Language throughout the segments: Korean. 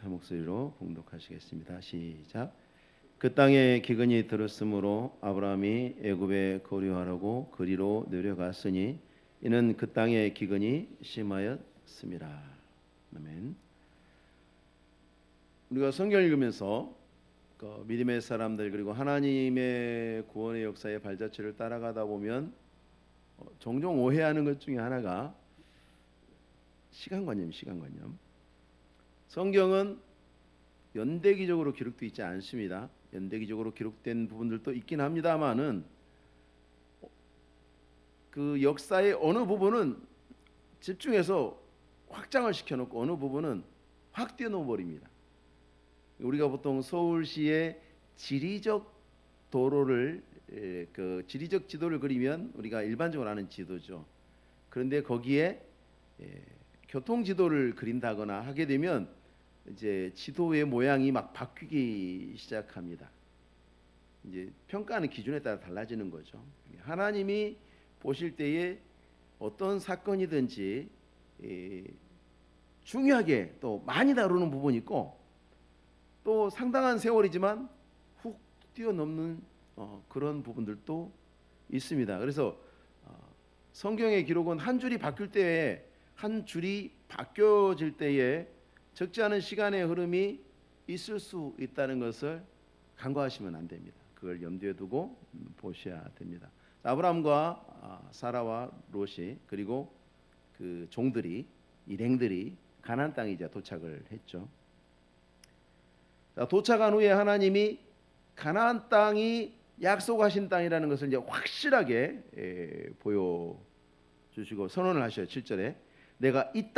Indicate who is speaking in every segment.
Speaker 1: 목소리로 봉독하시겠습니다. 시작. 그 땅에 기근이 들었으므로 아브라함이 애굽에 거류하려고 그리로 내려갔으니 이는 그 땅에 기근이 심하였습니다. 아멘. 우리가 성경 읽으면서 믿음의 사람들 그리고 하나님의 구원의 역사의 발자취를 따라가다 보면 종종 오해하는 것 중에 하나가 시간관념. 성경은 연대기적으로 기록되어 있지 않습니다. 연대기적으로 기록된 부분들도 있긴 합니다만은 그 역사의 어느 부분은 집중해서 확장을 시켜놓고 어느 부분은 확 띄워놓아 버립니다. 우리가 보통 서울시의 지리적 도로를 그 지리적 지도를 그리면 우리가 일반적으로 아는 지도죠. 그런데 거기에 교통 지도를 그린다거나 하게 되면 이제 지도의 모양이 막 바뀌기 시작합니다. 이제 평가하는 기준에 따라 달라지는 거죠. 하나님이 보실 때에 어떤 사건이든지 중요하게 또 많이 다루는 부분이 있고 또 상당한 세월이지만 훅 뛰어넘는 그런 부분들도 있습니다. 그래서 성경의 기록은 한 줄이 바뀔 때에 한 줄이 바뀌어질 때에 적지 않은 시간의 흐름이 있을 수 있다는 것을 간과하시면 안 됩니다. 그걸 염두에 두고 보셔야 됩니다. 아브라함과 사라와 롯이 그리고 그 종들이 일행들이 가나안 땅에 이제 도착을 했죠. 도착한 후에 하나님이 가나안 땅이 약속하신 땅이라는 것을 이제 확실하게 보여주시고 선언을 하셔요. 7절에 내가 이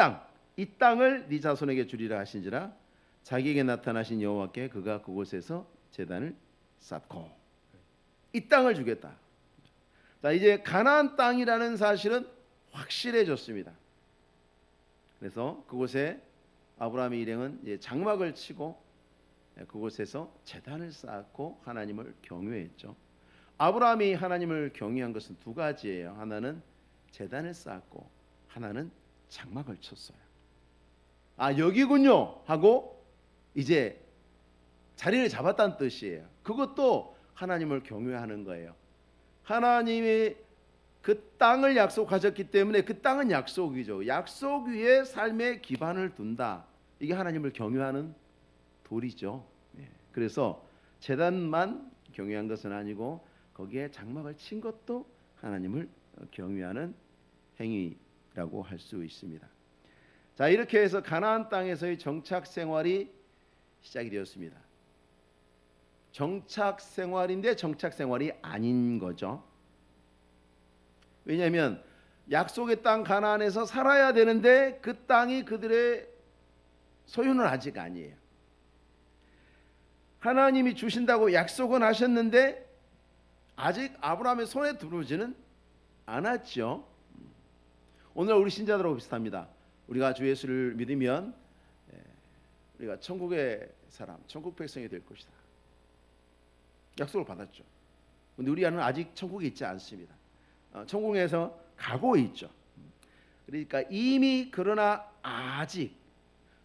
Speaker 1: 땅을 네 자손에게 주리라 하신지라 자기에게 나타나신 여호와께 그가 그곳에서 제단을 쌓고 이 땅을 주겠다. 자, 이제 가나안 땅이라는 사실은 확실해졌습니다. 그래서 그곳에 아브라함의 일행은 이제 장막을 치고 그곳에서 제단을 쌓고 하나님을 경외했죠. 아브라함이 하나님을 경외한 것은 두 가지예요. 하나는 제단을 쌓고 하나는 장막을 쳤어요. 여기군요 하고 이제 자리를 잡았다는 뜻이에요. 그것도 하나님을 경외하는 거예요. 하나님이 그 땅을 약속하셨기 때문에 그 땅은 약속이죠. 약속 위에 삶의 기반을 둔다. 이게 하나님을 경외하는 도리죠. 그래서 제단만 경외한 것은 아니고 거기에 장막을 친 것도 하나님을 경외하는 행위라고 할 수 있습니다. 자, 이렇게 해서 가나안 땅에서의 정착 생활이 시작이 되었습니다. 정착 생활인데 정착 생활이 아닌 거죠. 왜냐하면 약속의 땅 가나안에서 살아야 되는데 그 땅이 그들의 소유는 아직 아니에요. 하나님이 주신다고 약속은 하셨는데 아직 아브라함의 손에 들어오지는 않았죠. 오늘 우리 신자들하고 비슷합니다. 우리가 주 예수를 믿으면 우리가 천국의 사람, 천국 백성이 될 것이다. 약속을 받았죠. 그런데 우리는 아직 천국에 있지 않습니다. 천국에서 가고 있죠. 그러니까 이미 그러나 아직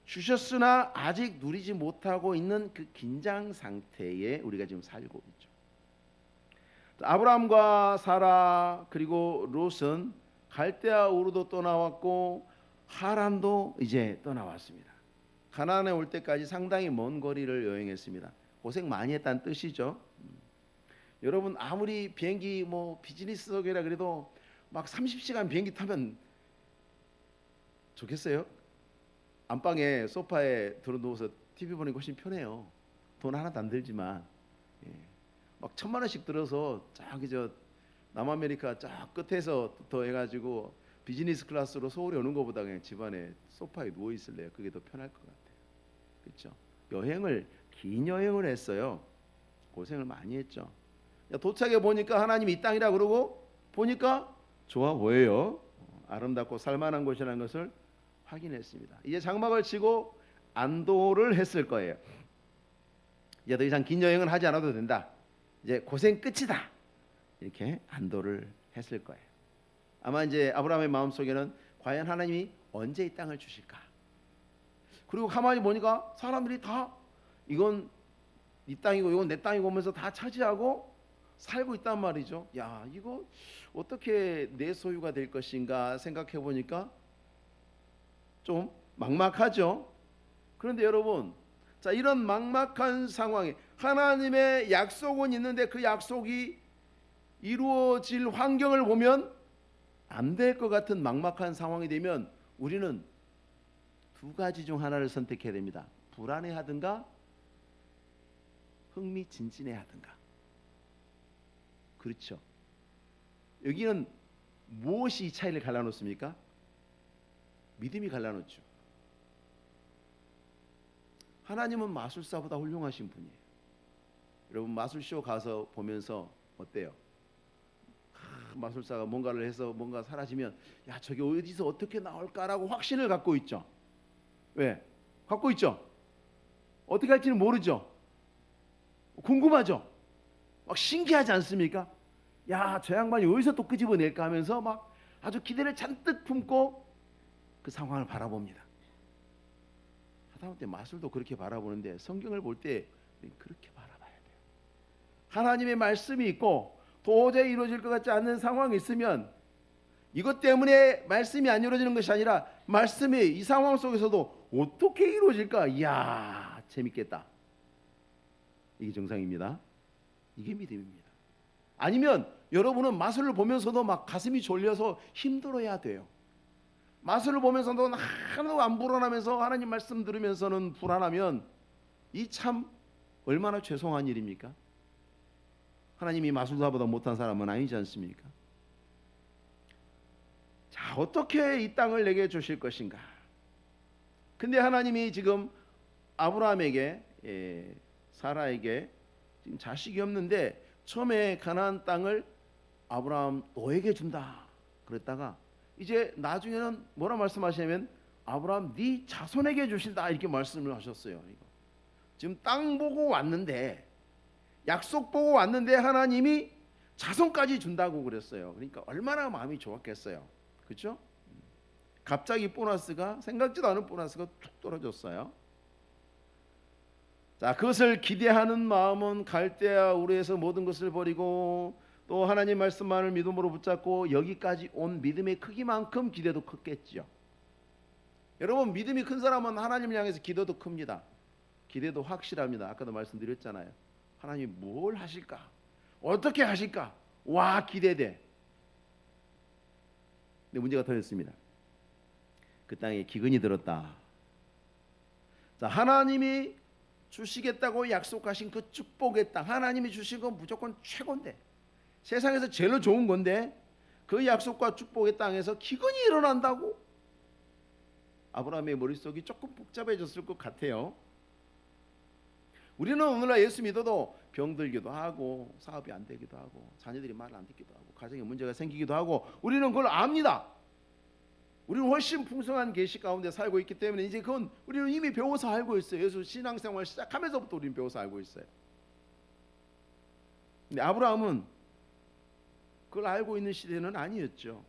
Speaker 1: 주셨으나 아직 누리지 못하고 있는 그 긴장 상태에 우리가 지금 살고 있죠. 아브라함과 사라 그리고 롯은 갈대아 우르도 떠나왔고 하란도 이제 떠나왔습니다. 가나안에 올 때까지 상당히 먼 거리를 여행했습니다. 고생 많이 했다는 뜻이죠. 여러분 아무리 비행기 비즈니스석이라 그래도 막 30시간 비행기 타면 좋겠어요? 안방에 소파에 들어 누워서 TV 보는 게 훨씬 편해요. 돈 하나도 안 들지만 막 1,000만 원씩 들어서 저기 남아메리카 쫙 끝에서 더 해가지고 비즈니스 클래스로 서울에 오는 것보다 그냥 집안에 소파에 누워 있을래요. 그게 더 편할 것 같아요. 그렇죠? 긴 여행을 했어요. 고생을 많이 했죠. 도착해 보니까 하나님이 이 땅이라 그러고 보니까 좋아 보여요. 아름답고 살만한 곳이라는 것을 확인했습니다. 이제 장막을 치고 안도를 했을 거예요. 이제 더 이상 긴 여행은 하지 않아도 된다. 이제 고생 끝이다. 이렇게 안도를 했을 거예요. 아마 이제 아브라함의 마음속에는 과연 하나님이 언제 이 땅을 주실까? 그리고 가만히 보니까 사람들이 다 이건 네 땅이고 이건 내 땅이고 하면서 다 차지하고 살고 있단 말이죠. 야, 이거 어떻게 내 소유가 될 것인가 생각해 보니까 좀 막막하죠. 그런데 여러분, 자, 이런 막막한 상황에 하나님의 약속은 있는데 그 약속이 이루어질 환경을 보면 안 될 것 같은 막막한 상황이 되면 우리는 두 가지 중 하나를 선택해야 됩니다. 불안해하든가 흥미진진해하든가. 그렇죠. 여기는 무엇이 이 차이를 갈라놓습니까? 믿음이 갈라놓죠. 하나님은 마술사보다 훌륭하신 분이에요. 여러분 마술쇼 가서 보면서 어때요? 마술사가 뭔가를 해서 뭔가 사라지면 야, 저게 어디서 어떻게 나올까라고 확신을 갖고 있죠. 왜? 갖고 있죠. 어떻게 할지는 모르죠. 궁금하죠. 막 신기하지 않습니까? 야, 저 양반이 어디서 또 끄집어낼까 하면서 막 아주 기대를 잔뜩 품고 그 상황을 바라봅니다. 하다못해 마술도 그렇게 바라보는데 성경을 볼 때 그렇게 바라봐야 돼요. 하나님의 말씀이 있고 도저히 이루어질 것 같지 않는 상황이 있으면 이것 때문에 말씀이 안 이루어지는 것이 아니라 말씀이 이 상황 속에서도 어떻게 이루어질까? 이야, 재밌겠다. 이게 정상입니다. 이게 믿음입니다. 아니면 여러분은 마술을 보면서도 막 가슴이 졸려서 힘들어야 돼요. 마술을 보면서도 하나도 안 불안하면서 하나님 말씀 들으면서는 불안하면 이 참 얼마나 죄송한 일입니까? 하나님이 마술사보다 못한 사람은 아니지 않습니까? 자, 어떻게 이 땅을 내게 주실 것인가? 근데 하나님이 지금 아브라함에게 사라에게 지금 자식이 없는데 처음에 가나안 땅을 아브라함 너에게 준다 그랬다가 이제 나중에는 뭐라 말씀하시냐면 아브라함 네 자손에게 주신다 이렇게 말씀을 하셨어요. 지금 땅 보고 왔는데 약속 보고 왔는데 하나님이 자손까지 준다고 그랬어요. 그러니까 얼마나 마음이 좋았겠어요. 그렇죠? 갑자기 보너스가 생각지도 않은 보너스가 툭 떨어졌어요. 자, 그것을 기대하는 마음은 갈대아 우르에서 모든 것을 버리고 또 하나님 말씀만을 믿음으로 붙잡고 여기까지 온 믿음의 크기만큼 기대도 컸겠죠. 여러분, 믿음이 큰 사람은 하나님을 향해서 기도도 큽니다. 기대도 확실합니다. 아까도 말씀드렸잖아요. 하나님이 뭘 하실까? 어떻게 하실까? 와, 기대돼. 근데 문제가 터졌습니다. 그 땅에 기근이 들었다. 자, 하나님이 주시겠다고 약속하신 그 축복의 땅, 하나님이 주신 건 무조건 최고인데, 세상에서 제일 좋은 건데 그 약속과 축복의 땅에서 기근이 일어난다고? 아브라함의 머릿속이 조금 복잡해졌을 것 같아요. 우리는 오늘날 예수 믿어도 병들기도 하고 사업이 안 되기도 하고 자녀들이 말 안 듣기도 하고 가정에 문제가 생기기도 하고 우리는 그걸 압니다. 우리는 훨씬 풍성한 계시 가운데 살고 있기 때문에 이제 그건 우리는 이미 배워서 알고 있어요. 예수 신앙생활 시작하면서부터 우리는 배워서 알고 있어요. 근데 아브라함은 그걸 알고 있는 시대는 아니었죠.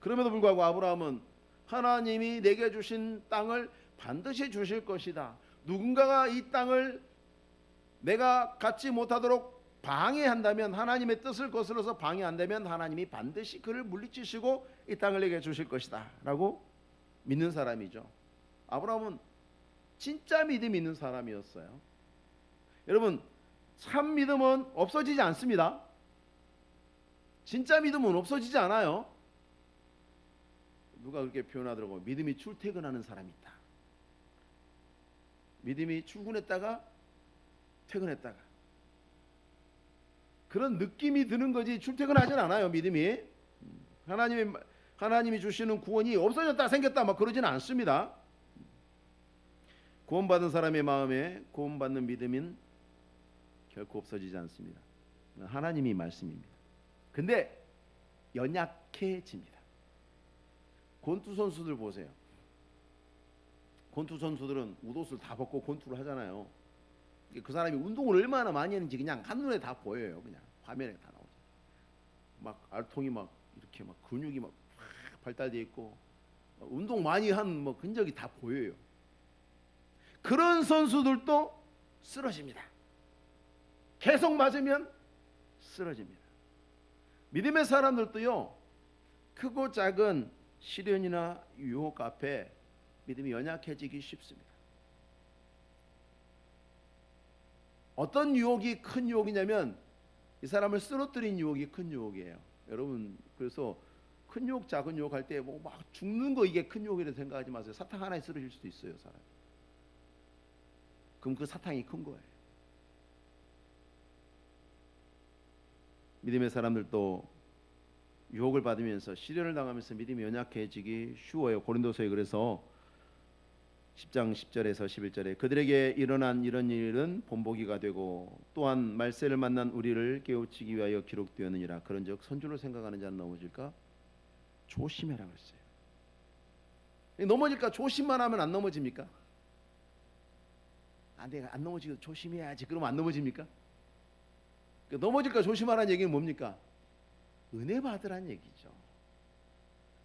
Speaker 1: 그럼에도 불구하고 아브라함은 하나님이 내게 주신 땅을 반드시 주실 것이다. 누군가가 이 땅을 내가 갖지 못하도록 방해한다면, 하나님의 뜻을 거슬러서 방해한다면 하나님이 반드시 그를 물리치시고 이 땅을 내게 주실 것이다 라고 믿는 사람이죠. 아브라함은 진짜 믿음 있는 사람이었어요. 여러분, 참 믿음은 없어지지 않습니다. 진짜 믿음은 없어지지 않아요. 누가 그렇게 표현하더라고요. 믿음이 출퇴근하는 사람이 있다. 믿음이 출근했다가 퇴근했다가 그런 느낌이 드는 거지 출퇴근하진 않아요. 믿음이 하나님이 주시는 구원이 없어졌다 생겼다 막 그러지는 않습니다. 구원받은 사람의 마음에 구원받는 믿음은 결코 없어지지 않습니다. 하나님이 말씀입니다. 근데 연약해집니다. 권투 선수들 보세요. 권투 선수들은 웃옷을 다 벗고 권투를 하잖아요. 그 사람이 운동을 얼마나 많이 했는지 그냥 한눈에 다 보여요. 그냥 화면에 다 나오죠. 막 알통이 막 이렇게 막 근육이 막 발달돼 있고 운동 많이 한 뭐 흔적이 다 보여요. 그런 선수들도 쓰러집니다. 계속 맞으면 쓰러집니다. 믿음의 사람들도요, 크고 작은 시련이나 유혹 앞에 믿음이 연약해지기 쉽습니다. 어떤 유혹이 큰 유혹이냐면 이 사람을 쓰러뜨린 유혹이 큰 유혹이에요. 여러분, 그래서 큰 유혹, 작은 유혹 할 때 뭐 막 죽는 거 이게 큰 유혹이라고 생각하지 마세요. 사탕 하나에 쓰러질 수도 있어요, 사람. 그럼 그 사탕이 큰 거예요. 믿음의 사람들도 유혹을 받으면서 시련을 당하면서 믿음이 연약해지기 쉬워요. 고린도서에 그래서 10장 10절에서 11절에 그들에게 일어난 이런 일은 본보기가 되고 또한 말세를 만난 우리를 깨우치기 위하여 기록되었느니라. 그런즉 선주를 생각하는 자는 넘어질까 조심해라 그랬어요. 넘어질까 조심만 하면 안 넘어집니까? 내가 안 넘어지고 조심해야지 그러면 안 넘어집니까? 넘어질까 조심하라는 얘기는 뭡니까? 은혜 받으란 얘기죠.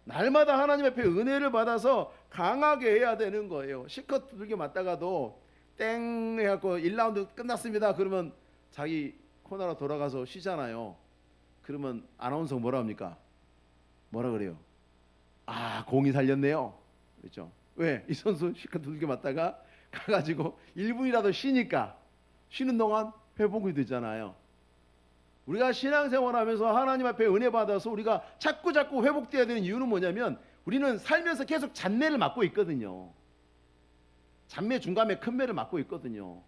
Speaker 1: 날마다 하나님 앞에 은혜를 받아서 강하게 해야 되는 거예요. 실컷 두들겨 맞다가도 땡 해갖고 1라운드 끝났습니다. 그러면 자기 코너로 돌아가서 쉬잖아요. 그러면 아나운서 뭐라 합니까? 뭐라 그래요? 공이 살렸네요. 그렇죠? 왜? 이 선수 실컷 두들겨 맞다가 가가지고 1분이라도 쉬니까 쉬는 동안 회복이 되잖아요. 우리가 신앙생활하면서 하나님 앞에 은혜 받아서 우리가 자꾸 회복돼야 되는 이유는 뭐냐면 우리는 살면서 계속 잡매를 맞고 있거든요. 잡매 중간에 큰 매를 맞고 있거든요.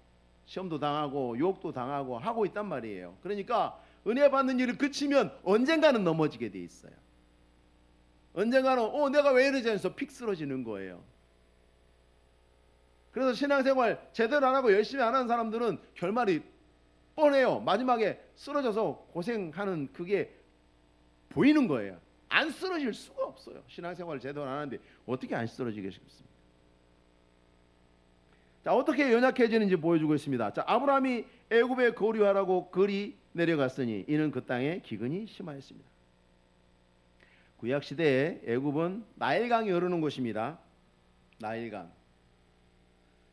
Speaker 1: 시험도 당하고 유혹도 당하고 하고 있단 말이에요. 그러니까 은혜 받는 일을 그치면 언젠가는 넘어지게 돼 있어요. 언젠가는 내가 왜 이러지 않아서 픽 쓰러지는 거예요. 그래서 신앙생활 제대로 안 하고 열심히 안 하는 사람들은 결말이 뻔해요. 마지막에 쓰러져서 고생하는 그게 보이는 거예요. 안 쓰러질 수가 없어요. 신앙생활을 제대로 안 하는데 어떻게 안 쓰러지겠습니까? 자, 어떻게 연약해지는지 보여주고 있습니다. 자, 아브라함이 애굽에 거류하라고 글이 내려갔으니 이는 그 땅에 기근이 심하였습니다. 구약 시대에 애굽은 나일강이 흐르는 곳입니다. 나일강.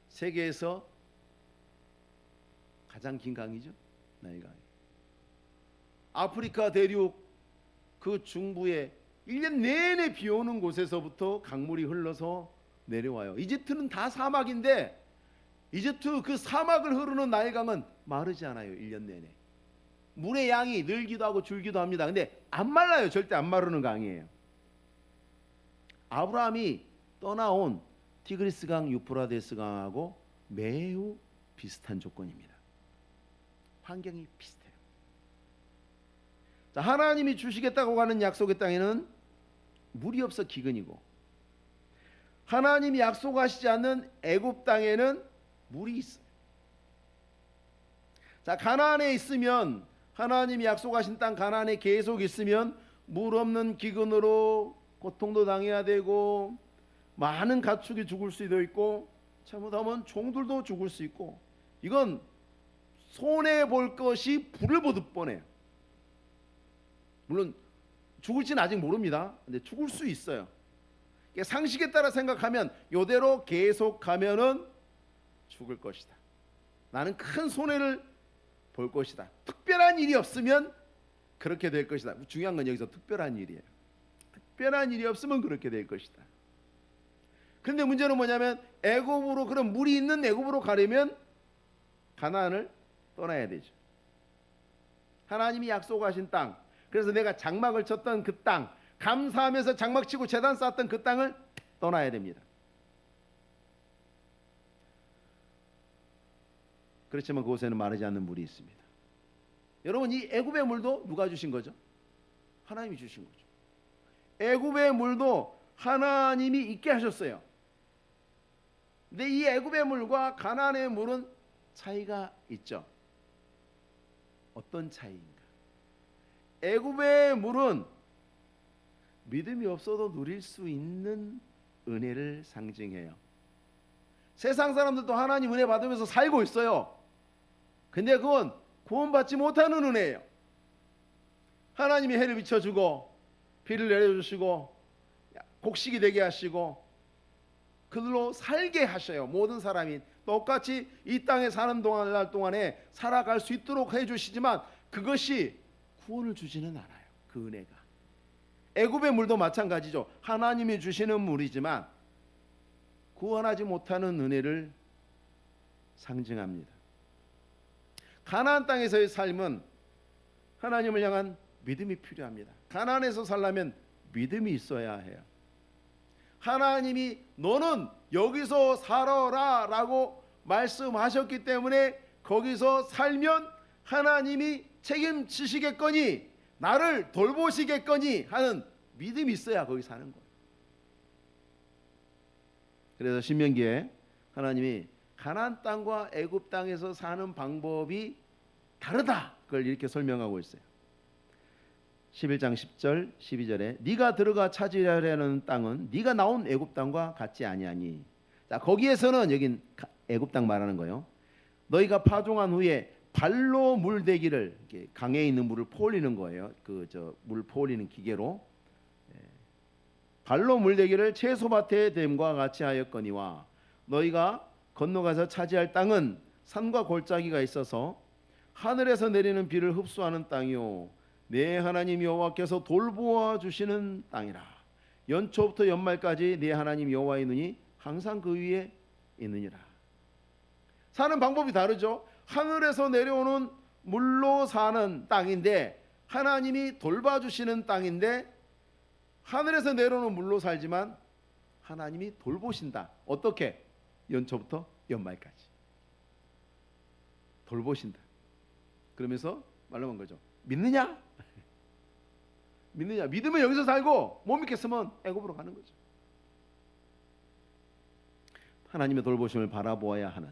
Speaker 1: 세계에서 가장 긴 강이죠. 나일강. 아프리카 대륙 그 중부에 1년 내내 비 오는 곳에서부터 강물이 흘러서 내려와요. 이집트는 다 사막인데 이집트 그 사막을 흐르는 나일강은 마르지 않아요. 1년 내내. 물의 양이 늘기도 하고 줄기도 합니다. 근데 안 말라요. 절대 안 마르는 강이에요. 아브라함이 떠나온 티그리스강, 유프라데스강하고 매우 비슷한 조건입니다. 환경이 비슷해요. 자, 하나님이 주시겠다고 하는 약속의 땅에는 물이 없어 기근이고 하나님이 약속하시지 않는 애굽 땅에는 물이 있어요. 자, 가나안에 있으면 하나님이 약속하신 땅 가나안에 계속 있으면 물 없는 기근으로 고통도 당해야 되고 많은 가축이 죽을 수도 있고 잘못하면 종들도 죽을 수 있고 이건 손해 볼 것이 불을 보듯 뻔해요. 물론 죽을지는 아직 모릅니다. 근데 죽을 수 있어요. 상식에 따라 생각하면 이대로 계속 가면은 죽을 것이다. 나는 큰 손해를 볼 것이다. 특별한 일이 없으면 그렇게 될 것이다. 중요한 건 여기서 특별한 일이에요. 특별한 일이 없으면 그렇게 될 것이다. 근데 문제는 뭐냐면 애굽으로 그런 물이 있는 애굽으로 가려면 가나안을 떠나야 되죠. 하나님이 약속하신 땅, 그래서 내가 장막을 쳤던 그 땅, 감사하면서 장막 치고 제단 쌓았던 그 땅을 떠나야 됩니다. 그렇지만 그곳에는 마르지 않는 물이 있습니다. 여러분, 이 애굽의 물도 누가 주신 거죠? 하나님이 주신 거죠. 애굽의 물도 하나님이 있게 하셨어요. 근데 이 애굽의 물과 가나안의 물은 차이가 있죠. 어떤 차이인가? 애굽의 물은 믿음이 없어도 누릴 수 있는 은혜를 상징해요. 세상 사람들도 하나님 은혜 받으면서 살고 있어요. 근데 그건 구원받지 못하는 은혜예요. 하나님이 해를 비춰주고 비를 내려주시고 곡식이 되게 하시고 그들로 살게 하셔요. 모든 사람이 똑같이 이 땅에 사는 날 동안에 살아갈 수 있도록 해주시지만 그것이 구원을 주지는 않아요. 그 은혜가. 애굽의 물도 마찬가지죠. 하나님이 주시는 물이지만 구원하지 못하는 은혜를 상징합니다. 가나안 땅에서의 삶은 하나님을 향한 믿음이 필요합니다. 가나안에서 살려면 믿음이 있어야 해요. 하나님이 너는 여기서 살아라 라고 말씀하셨기 때문에 거기서 살면 하나님이 책임지시겠거니 나를 돌보시겠거니 하는 믿음이 있어야 거기 사는 거예요. 그래서 신명기에 하나님이 가나안 땅과 애굽 땅에서 사는 방법이 다르다 그걸 이렇게 설명하고 있어요. 11장 10절 12절에 네가 들어가 차지하려는 땅은 네가 나온 애굽 땅과 같지 아니하니. 자, 거기에서는 여긴 애굽 땅 말하는 거예요. 너희가 파종한 후에 발로 물대기를 강에 있는 물을 퍼올리는 거예요. 물 퍼올리는 기계로 발로 물대기를 채소밭에 됨과 같이 하였거니와 너희가 건너가서 차지할 땅은 산과 골짜기가 있어서 하늘에서 내리는 비를 흡수하는 땅이요 내 하나님 여호와께서 돌보아 주시는 땅이라. 연초부터 연말까지 내 하나님 여호와의 눈이 항상 그 위에 있느니라. 사는 방법이 다르죠. 하늘에서 내려오는 물로 사는 땅인데 하나님이 돌봐주시는 땅인데 하늘에서 내려오는 물로 살지만 하나님이 돌보신다. 어떻게? 연초부터 연말까지 돌보신다. 그러면서 말로 한 거죠. 믿느냐? 믿느냐? 믿으면 여기서 살고 못 믿겠으면 애굽으로 가는 거죠. 하나님의 돌보심을 바라보아야 하는.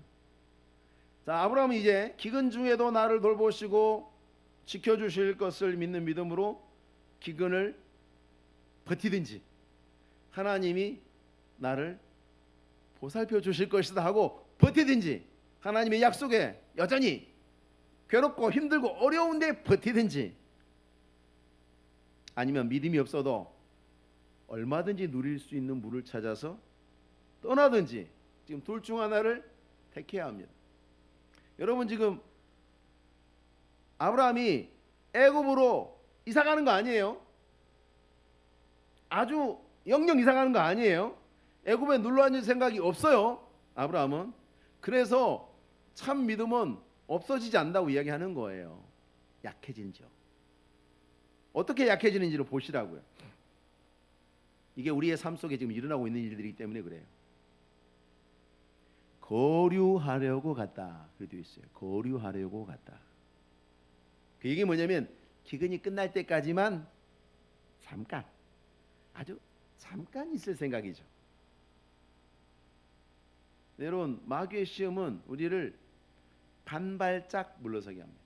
Speaker 1: 자, 아브라함은 이제 기근 중에도 나를 돌보시고 지켜주실 것을 믿는 믿음으로 기근을 버티든지 하나님이 나를 보살펴 주실 것이다 하고 버티든지 하나님의 약속에 여전히 괴롭고 힘들고 어려운데 버티든지 아니면 믿음이 없어도 얼마든지 누릴 수 있는 물을 찾아서 떠나든지 지금 둘 중 하나를 택해야 합니다. 여러분 지금 아브라함이 애굽으로 이사 가는 거 아니에요? 아주 영영 이사 가는 거 아니에요? 애굽에 눌러 앉을 생각이 없어요. 아브라함은. 그래서 참 믿음은 없어지지 않는다고 이야기하는 거예요. 약해진죠. 어떻게 약해지는지를 보시라고요. 이게 우리의 삶 속에 지금 일어나고 있는 일들이기 때문에 그래요. 거류하려고 갔다. 그래도 있어요. 거류하려고 갔다. 그 얘기 뭐냐면 기근이 끝날 때까지만 잠깐, 아주 잠깐 있을 생각이죠. 여러분 마귀의 시험은 우리를 반발짝 물러서게 합니다.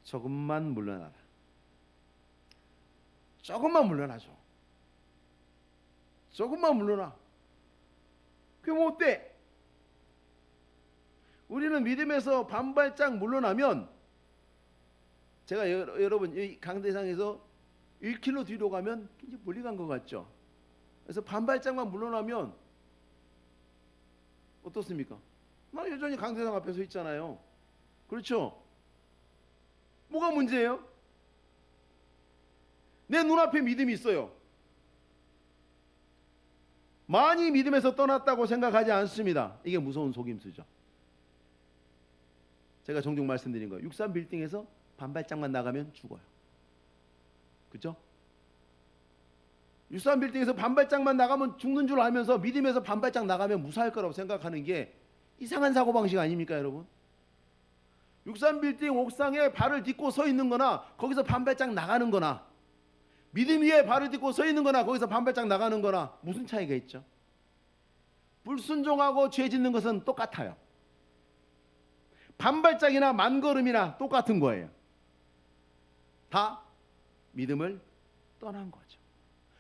Speaker 1: 조금만 물러나라. 조금만 물러나죠. 조금만 물러나. 그게 뭐 어때? 우리는 믿음에서 반발짝 물러나면 제가 여러분 이 강대상에서 1km 뒤로 가면 굉장히 멀리 간 것 같죠? 그래서 반발짝만 물러나면 어떻습니까? 나 여전히 강대상 앞에 서 있잖아요. 그렇죠? 뭐가 문제예요? 내 눈앞에 믿음이 있어요. 많이 믿음에서 떠났다고 생각하지 않습니다. 이게 무서운 속임수죠. 제가 종종 말씀드린 거예요. 63 빌딩에서 반발짝만 나가면 죽어요. 그렇죠? 63 빌딩에서 반발짝만 나가면 죽는 줄 알면서 믿음에서 반발짝 나가면 무사할 거라고 생각하는 게 이상한 사고방식 아닙니까 여러분? 63 빌딩 옥상에 발을 딛고 서 있는 거나 거기서 반발짝 나가는 거나 믿음 위에 발을 딛고 서 있는 거나 거기서 반발짝 나가는 거나 무슨 차이가 있죠? 불순종하고 죄 짓는 것은 똑같아요. 반발짝이나 만걸음이나 똑같은 거예요. 다 믿음을 떠난 거죠.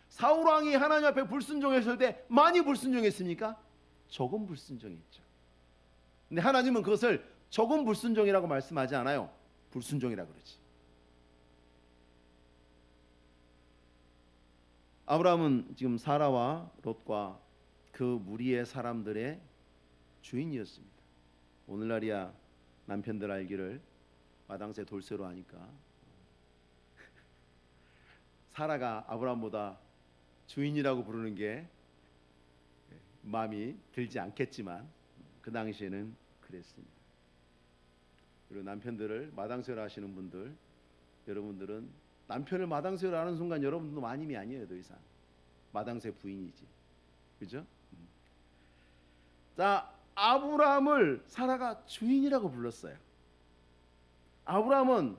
Speaker 1: 사울왕이 하나님 앞에 불순종했을 때 많이 불순종했습니까? 조금 불순종했죠. 근데 하나님은 그것을 조금 불순종이라고 말씀하지 않아요. 불순종이라고 그러지. 아브라함은 지금 사라와 롯과 그 무리의 사람들의 주인이었습니다. 오늘날이야 남편들 알기를 마당새 돌쇠로 하니까 사라가 아브라함보다 주인이라고 부르는 게 마음이 들지 않겠지만 그 당시에는 그랬습니다. 그리고 남편들을 마당쇠로 하시는 분들, 여러분들은 남편을 마당쇠로 하는 순간 여러분도 마님이 아니에요. 더 이상 마당쇠 부인이지, 그죠? 자, 아브라함을 사라가 주인이라고 불렀어요. 아브라함은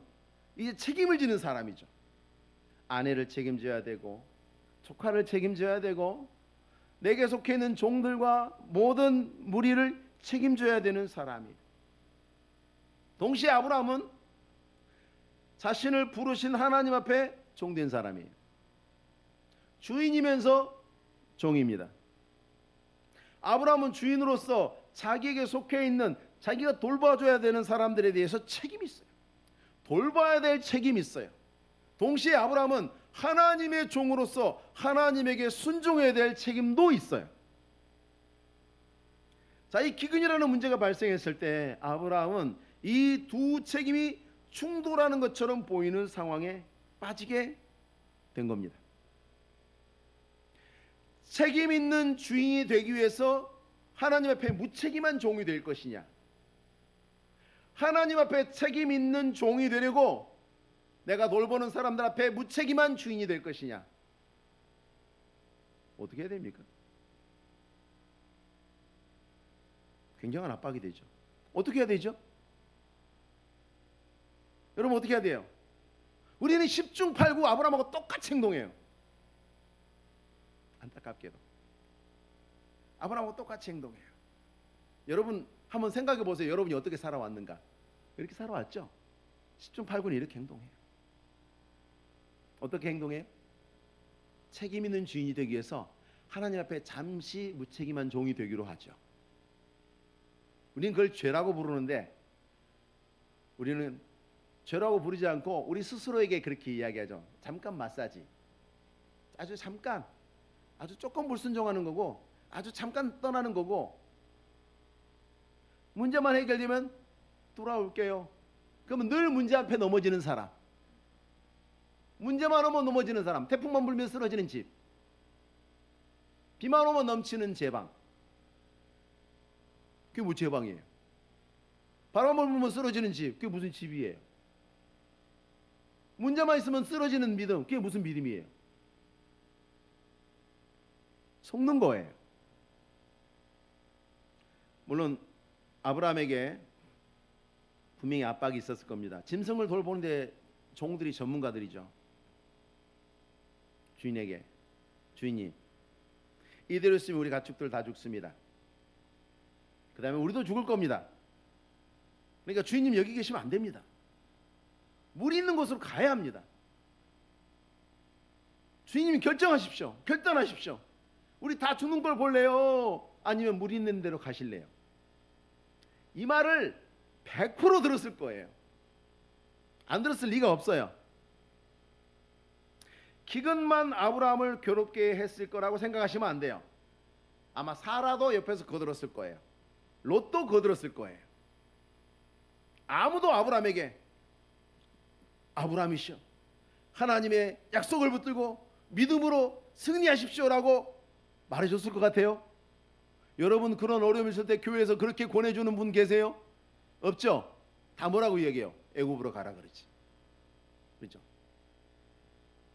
Speaker 1: 이제 책임을 지는 사람이죠. 아내를 책임져야 되고 조카를 책임져야 되고 내게 속해 있는 종들과 모든 무리를 책임져야 되는 사람이에요. 동시에 아브라함은 자신을 부르신 하나님 앞에 종된 사람이에요. 주인이면서 종입니다. 아브라함은 주인으로서 자기에게 속해 있는 자기가 돌봐줘야 되는 사람들에 대해서 책임이 있어요. 돌봐야 될 책임이 있어요. 동시에 아브라함은 하나님의 종으로서 하나님에게 순종해야 될 책임도 있어요. 자, 이 기근이라는 문제가 발생했을 때 아브라함은 이 두 책임이 충돌하는 것처럼 보이는 상황에 빠지게 된 겁니다. 책임 있는 주인이 되기 위해서 하나님 앞에 무책임한 종이 될 것이냐, 하나님 앞에 책임 있는 종이 되려고 내가 돌보는 사람들 앞에 무책임한 주인이 될 것이냐, 어떻게 해야 됩니까? 굉장한 압박이 되죠. 어떻게 해야 되죠? 여러분 어떻게 해야 돼요? 우리는 10중 8구 아브라함하고 똑같이 행동해요. 안타깝게도 아브라함하고 똑같이 행동해요. 여러분 한번 생각해 보세요. 여러분이 어떻게 살아왔는가? 이렇게 살아왔죠? 10중 8구는 이렇게 행동해요. 어떻게 행동해요? 책임 있는 주인이 되기 위해서 하나님 앞에 잠시 무책임한 종이 되기로 하죠. 우리는 그걸 죄라고 부르는데 우리는 죄라고 부르지 않고 우리 스스로에게 그렇게 이야기하죠. 잠깐 마사지, 아주 잠깐, 아주 조금 불순종하는 거고 아주 잠깐 떠나는 거고 문제만 해결되면 돌아올게요. 그러면 늘 문제 앞에 넘어지는 사람, 문제만 오면 넘어지는 사람, 태풍만 불면 쓰러지는 집, 비만 오면 넘치는 제방. 그게 뭐 제방이에요? 바람을 불면 쓰러지는 집, 그게 무슨 집이에요? 문제만 있으면 쓰러지는 믿음, 그게 무슨 믿음이에요? 속는 거예요. 물론 아브라함에게 분명히 압박이 있었을 겁니다. 짐승을 돌보는데 종들이 전문가들이죠. 주인에게, 주인님 이대로 있으면 우리 가축들 다 죽습니다. 그 다음에 우리도 죽을 겁니다. 그러니까 주인님 여기 계시면 안 됩니다. 물 있는 곳으로 가야 합니다. 주인님이 결정하십시오. 결단하십시오. 우리 다 죽는 걸 볼래요? 아니면 물 있는 데로 가실래요? 이 말을 100% 들었을 거예요. 안 들었을 리가 없어요. 기근만 아브라함을 괴롭게 했을 거라고 생각하시면 안 돼요. 아마 사라도 옆에서 거들었을 거예요. 롯도 거들었을 거예요. 아무도 아브라함에게 아브라함이시여 하나님의 약속을 붙들고 믿음으로 승리하십시오라고 말해줬을 것 같아요. 여러분 그런 어려움이 있을 때 교회에서 그렇게 권해주는 분 계세요? 없죠? 다 뭐라고 얘기해요? 애굽으로 가라 그러지. 그렇죠?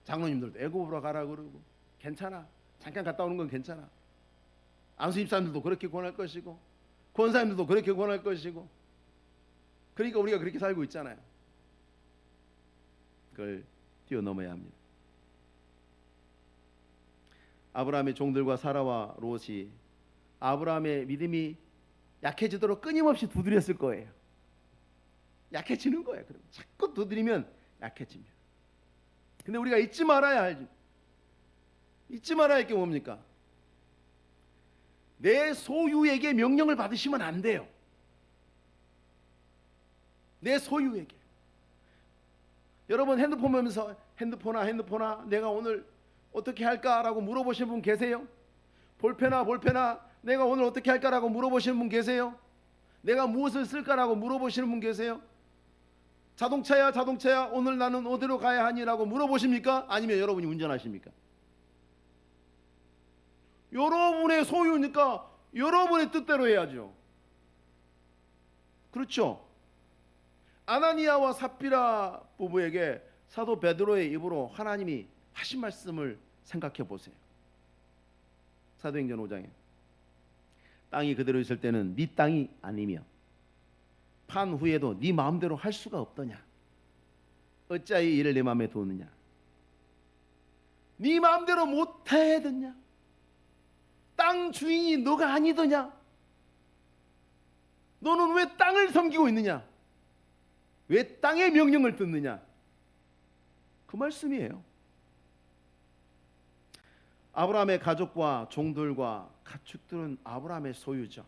Speaker 1: 장로님들도 애굽으로 가라 그러고 괜찮아, 잠깐 갔다 오는 건 괜찮아. 안수 집사님들도 그렇게 권할 것이고 권사님들도 그렇게 권할 것이고, 그러니까 우리가 그렇게 살고 있잖아요. 그걸 뛰어넘어야 합니다. 아브라함의 종들과 사라와 롯이 아브라함의 믿음이 약해지도록 끊임없이 두드렸을 거예요. 약해지는 거예요. 그럼 자꾸 두드리면 약해집니다. 근데 우리가 잊지 말아야 할 게 뭡니까? 내 소유에게 명령을 받으시면 안 돼요. 내 소유에게. 여러분 핸드폰 보면서 핸드폰아 내가 오늘 어떻게 할까라고 물어보시는 분 계세요? 볼펜아 내가 오늘 어떻게 할까라고 물어보시는 분 계세요? 내가 무엇을 쓸까라고 물어보시는 분 계세요? 자동차야 오늘 나는 어디로 가야 하니라고 물어보십니까? 아니면 여러분이 운전하십니까? 여러분의 소유니까 여러분의 뜻대로 해야죠. 그렇죠? 아나니아와 삽비라 부부에게 사도 베드로의 입으로 하나님이 하신 말씀을 생각해 보세요. 사도행전 5장에 땅이 그대로 있을 때는 네 땅이 아니며 판 후에도 네 마음대로 할 수가 없더냐. 어찌하여 이를 내 마음에 두느냐. 네 마음대로 못해 듣냐. 땅 주인이 너가 아니더냐. 너는 왜 땅을 섬기고 있느냐. 왜 땅의 명령을 듣느냐. 그 말씀이에요. 아브라함의 가족과 종들과 가축들은 아브라함의 소유죠.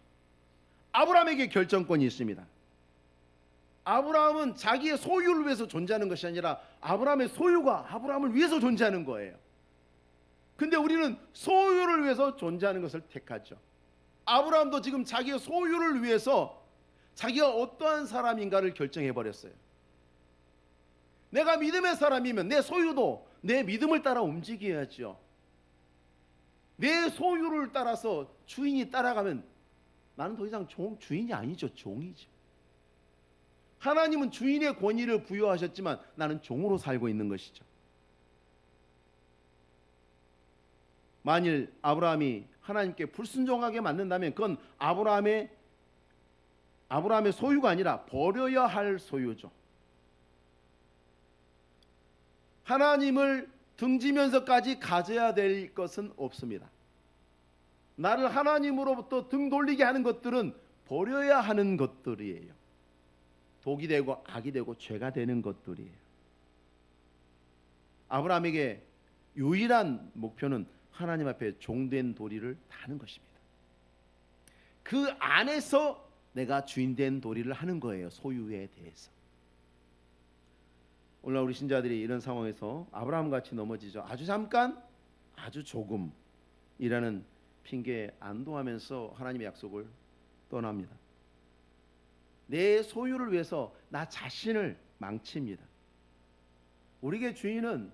Speaker 1: 아브라함에게 결정권이 있습니다. 아브라함은 자기의 소유를 위해서 존재하는 것이 아니라 아브라함의 소유가 아브라함을 위해서 존재하는 거예요. 근데 우리는 소유를 위해서 존재하는 것을 택하죠. 아브라함도 지금 자기의 소유를 위해서 자기가 어떠한 사람인가를 결정해 버렸어요. 내가 믿음의 사람이면 내 소유도 내 믿음을 따라 움직여야죠. 내 소유를 따라서 주인이 따라가면 나는 더 이상 주인이 아니죠. 종이죠. 하나님은 주인의 권위를 부여하셨지만 나는 종으로 살고 있는 것이죠. 만일 아브라함이 하나님께 불순종하게 만든다면 그건 아브라함의 소유가 아니라 버려야 할 소유죠. 하나님을 등지면서까지 가져야 될 것은 없습니다. 나를 하나님으로부터 등 돌리게 하는 것들은 버려야 하는 것들이에요. 독이 되고 악이 되고 죄가 되는 것들이에요. 아브라함에게 유일한 목표는 하나님 앞에 종된 도리를 다하는 것입니다. 그 안에서 내가 주인된 도리를 하는 거예요. 소유에 대해서. 오늘 우리 신자들이 이런 상황에서 아브라함같이 넘어지죠. 아주 잠깐, 아주 조금이라는 핑계에 안도하면서 하나님의 약속을 떠납니다. 내 소유를 위해서 나 자신을 망칩니다. 우리에게 주인은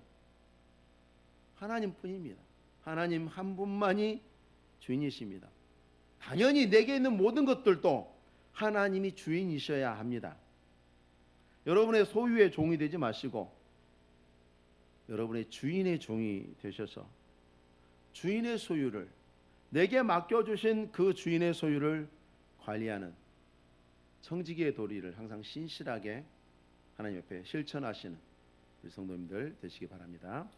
Speaker 1: 하나님뿐입니다. 하나님 한 분만이 주인이십니다. 당연히 내게 있는 모든 것들도 하나님이 주인이셔야 합니다. 여러분의 소유의 종이 되지 마시고 여러분의 주인의 종이 되셔서 주인의 소유를, 내게 맡겨주신 그 주인의 소유를 관리하는 청지기의 도리를 항상 신실하게 하나님 옆에 실천하시는 우리 성도님들 되시기 바랍니다.